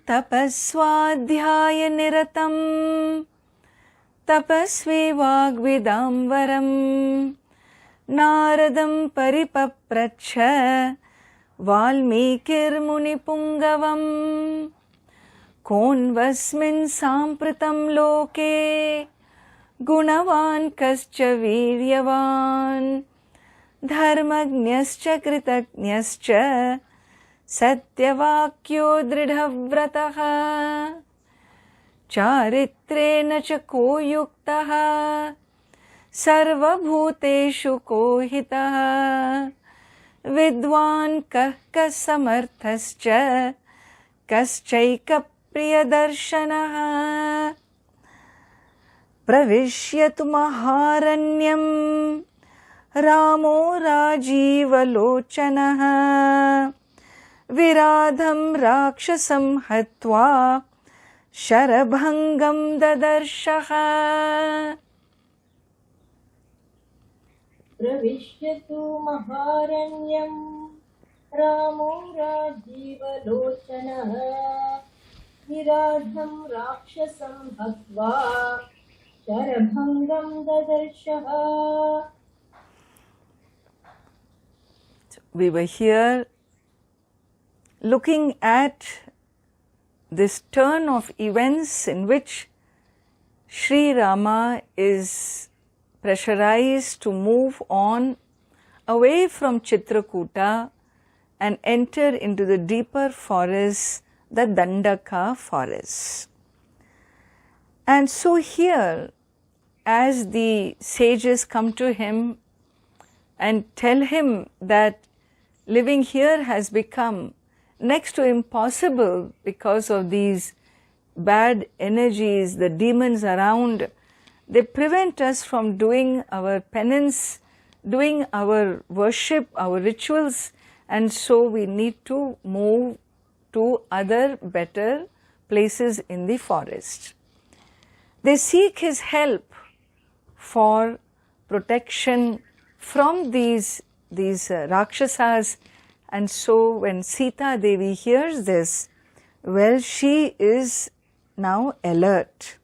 tapaswadhyaya niratam tapasvi vagvidamvaram Naradam paripapracha Valmikir Munipungavam Konvasmin sampratam loke Gunavan kascha viryavan Dharmagnyascha kritagnyascha Satyavakyo dridhavrataha Charitrena cha koyuktaha Sarvabhuteshu kohitaha Vidwan kahka samarthascha Kaschaika priyadarshanaha Pravishyatu maharanyam Ramo rajivalochanaha Viradham rakshasam hatva Sharabhangam dadarshaha Pravishyatu maharanyam Ramo rajivalochanaha Viradham rakshasam hatva Sharabhangam dadarshaha. We were here looking at this turn of events in which Sri Rama is pressurized to move on away from Chitrakuta and enter into the deeper forest, the Dandaka forest. And so here, as the sages come to him and tell him that living here has become next to impossible because of these bad energies, the demons around, they prevent us from doing our penance, doing our worship, our rituals, and so we need to move to other better places in the forest. They seek his help for protection from these Rakshasas, and so when Sita Devi hears this, well, she is now alert.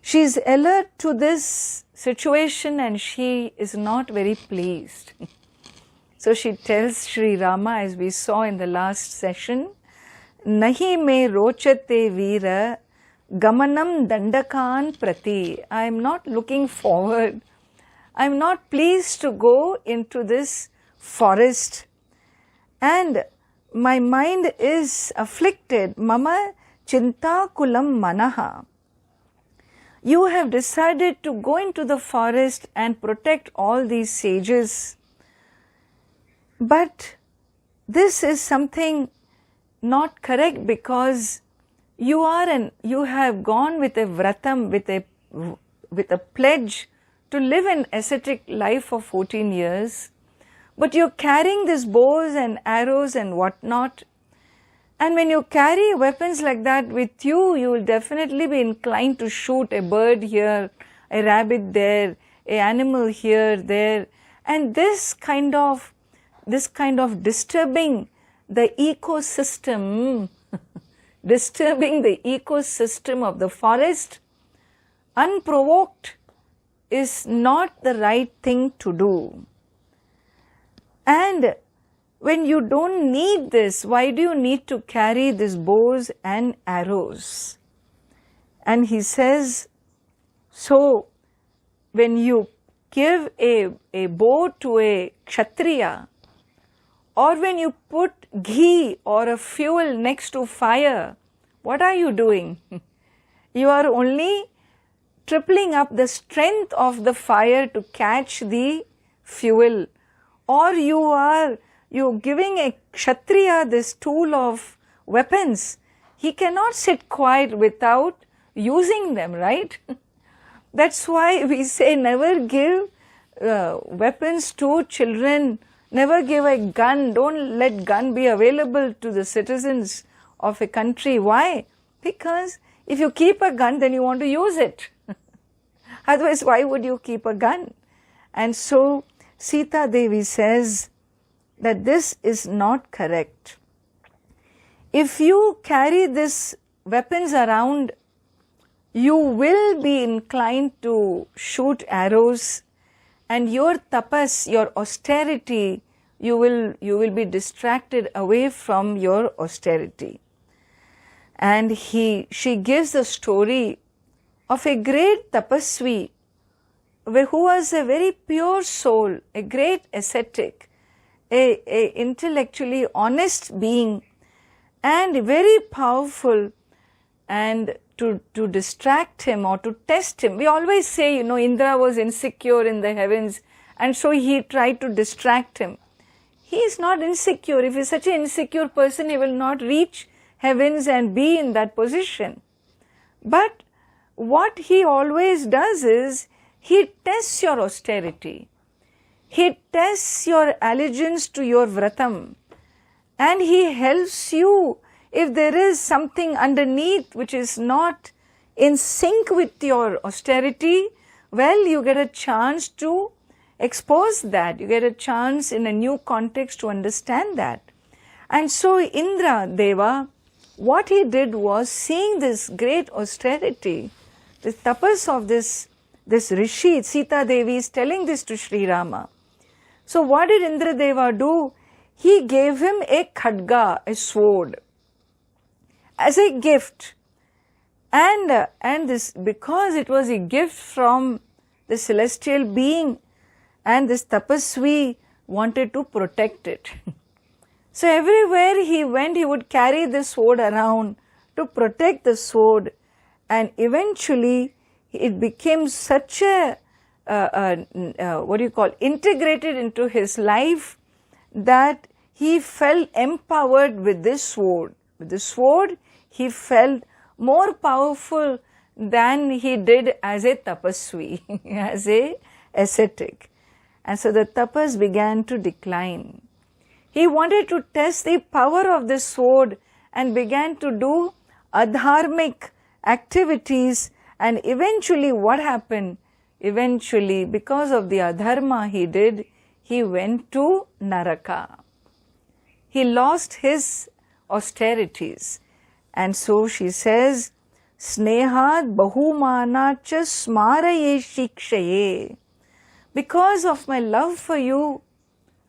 She is alert to this situation and she is not very pleased. So she tells Sri Rama, as we saw in the last session, Nahi me rochate veera gamanam dandakan prati. I am not looking forward. I am not pleased to go into this forest. And my mind is afflicted. Mama chinta kulam manaha. You have decided to go into the forest and protect all these sages. But this is something not correct because you have gone with a vratam, with a pledge to live an ascetic life for 14 years. But you're carrying these bows and arrows and whatnot. And when you carry weapons like that with you, you will definitely be inclined to shoot a bird here, a rabbit there, an animal here, there. And this kind of disturbing the ecosystem, disturbing the ecosystem of the forest, unprovoked, is not the right thing to do. And when you don't need this, why do you need to carry these bows and arrows? And he says, so when you give a bow to a kshatriya, or when you put ghee or a fuel next to fire, what are you doing? You are only tripling up the strength of the fire to catch the fuel. Or you're giving a kshatriya this tool of weapons. He cannot sit quiet without using them, right? That's why we say never give weapons to children. Never give a gun. Don't let gun be available to the citizens of a country. Why? Because if you keep a gun, then you want to use it. Otherwise, why would you keep a gun? And so Sita Devi says that this is not correct. if you carry these weapons around, you will be inclined to shoot arrows, and your tapas, your austerity, you will be distracted away from your austerity. And she gives the story of a great tapasvi who was a very pure soul, a great ascetic, a intellectually honest being, and very powerful. And to distract him or to test him, we always say, Indra was insecure in the heavens, and so he tried to distract him. He is not insecure. If he is such an insecure person, he will not reach heavens and be in that position. But what he always does is, he tests your austerity. He tests your allegiance to your vratam. And he helps you if there is something underneath which is not in sync with your austerity. Well, you get a chance to expose that. You get a chance in a new context to understand that. And so Indra Deva, what he did was, seeing this great austerity, the tapas of this Rishi, Sita Devi is telling this to Sri Rama. So what did Indra Deva do? He gave him a khadga, a sword, as a gift. And this, because it was a gift from the celestial being, and this tapasvi wanted to protect it. So everywhere he went, he would carry the sword around to protect the sword, and eventually it became such a integrated into his life, that he felt empowered with this sword. With the sword, he felt more powerful than he did as a tapasvi, as a ascetic. And so the tapas began to decline. He wanted to test the power of the sword and began to do adharmic activities. And eventually what happened? Eventually, because of the adharma he did, he went to Naraka. He lost his austerities. And so she says, Snehad bahumanacha smaraye shikshaye. Because of my love for you,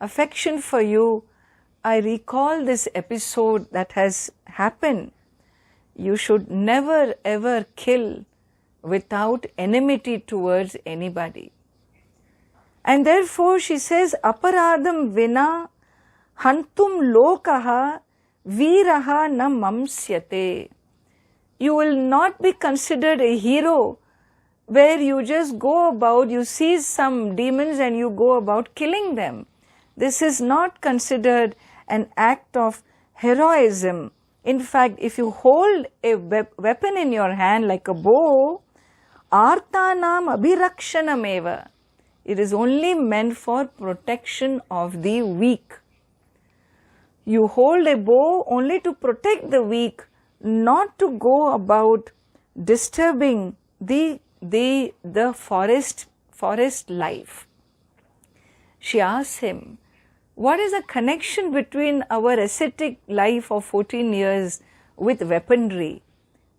affection for you, I recall this episode that has happened. You should never ever kill without enmity towards anybody. And therefore she says, Aparadam vina hantum lokaha viraha na mamsyate. You will not be considered a hero where you just go about, you see some demons and you go about killing them. This is not considered an act of heroism. In fact, if you hold a weapon in your hand like a bow, artanam abhirakshanameva, it is only meant for protection of the weak. You hold a bow only to protect the weak, not to go about disturbing the forest life. She asks him, what is the connection between our ascetic life of 14 years with weaponry?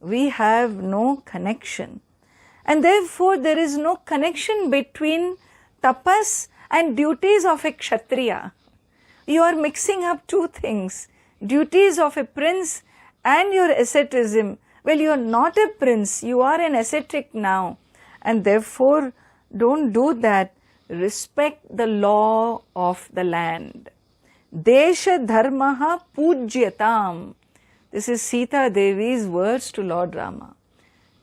We have no connection. And therefore there is no connection between tapas and duties of a kshatriya. You are mixing up two things, duties of a prince and your asceticism. Well, you are not a prince, you are an ascetic now, and therefore don't do that. Respect the law of the land. Desha dharmaha pujyatam. This is Sita Devi's words to Lord Rama.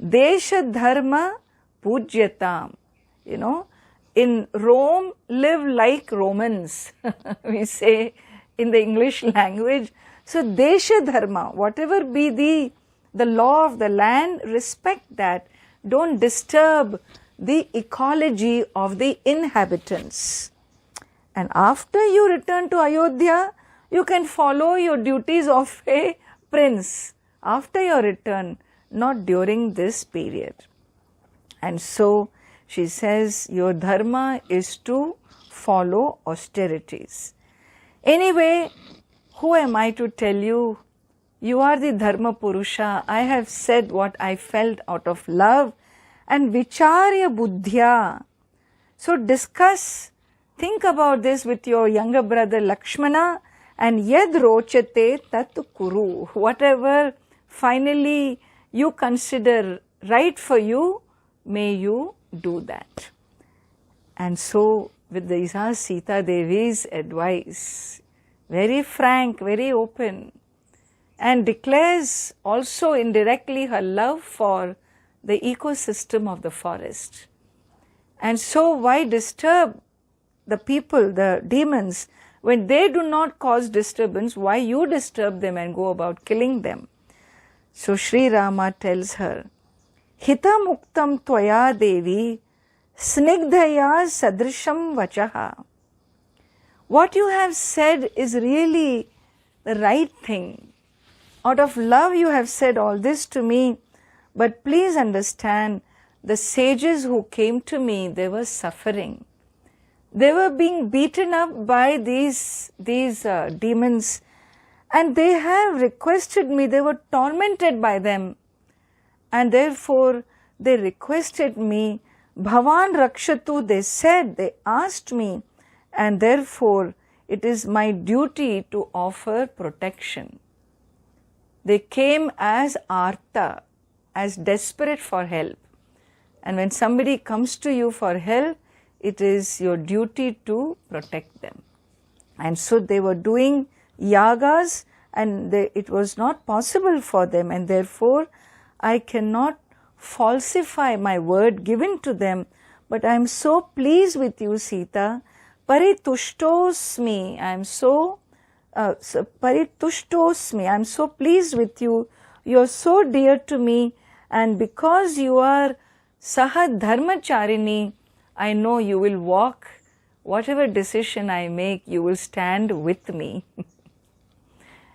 Desha dharma pujyatam. You know, in Rome, live like Romans, we say in the English language. So desha dharma, whatever be the law of the land, respect that. Don't disturb the ecology of the inhabitants. And after you return to Ayodhya, you can follow your duties of a prince after your return, not during this period. And so she says, your dharma is to follow austerities. Anyway, who am I to tell you? You are the Dharma Purusha. I have said what I felt out of love. And Vicharya Buddhya. So discuss, think about this with your younger brother Lakshmana, and Yad Rochate Tat Kuru. Whatever finally you consider right for you, may you do that. And so with the Sita Devi's advice, very frank, very open, and declares also indirectly her love for the ecosystem of the forest. And so why disturb the people, the demons, when they do not cause disturbance? Why you disturb them and go about killing them? So Sri Rama tells her, Hitam uktam tvaya devi snigdhaya sadrisham vachaha. What you have said is really the right thing. Out of love you have said all this to me, but please understand, the sages who came to me, they were suffering. They were being beaten up by these demons, and they have requested me, they were tormented by them, and therefore they requested me, Bhavan Rakshatu, they said, they asked me, and therefore it is my duty to offer protection. They came as arta, as desperate for help. And when somebody comes to you for help, it is your duty to protect them. And so they were doing yagas, and it was not possible for them, and therefore I cannot falsify my word given to them. But I am so pleased with you, Sita. Paritushtoasmi. I am so paritushtoasmi. I am so pleased with you. You are so dear to me, and because you are Saha Dharmacharini, I know you will walk, whatever decision I make, you will stand with me.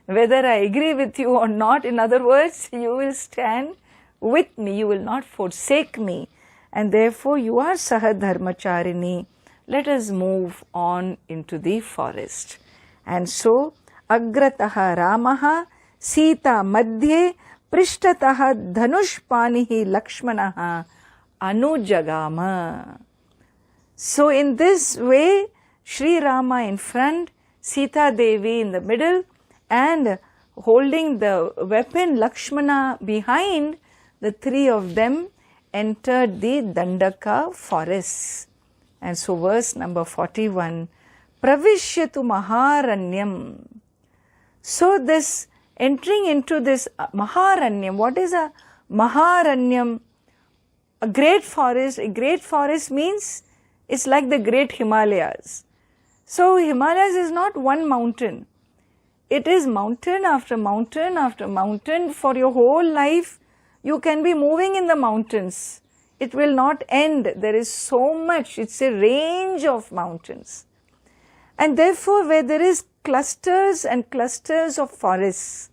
Whether I agree with you or not, in other words, you will stand with me, you will not forsake me, and therefore you are Saha Dharmacharini. Let us move on into the forest. And so, Agrataha Ramaha Sita Madhye Prishtataha Dhanushpanihi Lakshmanaha Anujagama. So in this way, Sri Rama in front, Sita Devi in the middle, and holding the weapon Lakshmana behind, the three of them entered the Dandaka forest. And so verse number 41, Pravishyatu Maharanyam. So this entering into this Maharanyam, what is a Maharanyam? A great forest means it's like the great Himalayas. So Himalayas is not one mountain. It is mountain after mountain after mountain. For your whole life, you can be moving in the mountains. It will not end. There is so much. It's a range of mountains. And therefore, where there is clusters and clusters of forests,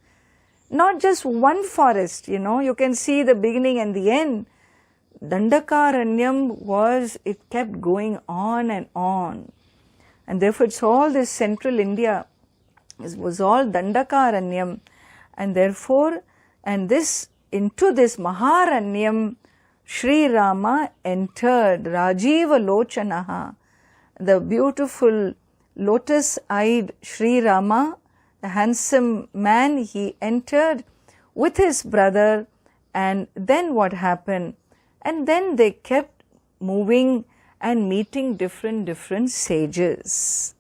not just one forest, you can see the beginning and the end. Dandakaranyam it kept going on and on. And therefore, it's all this central India. It was all Dandakaranyam. And therefore, into this Maharanyam, Sri Rama entered. Rajiva Lochanaha, the beautiful lotus-eyed Sri Rama, the handsome man, he entered with his brother. And then what happened? And then they kept moving and meeting different sages.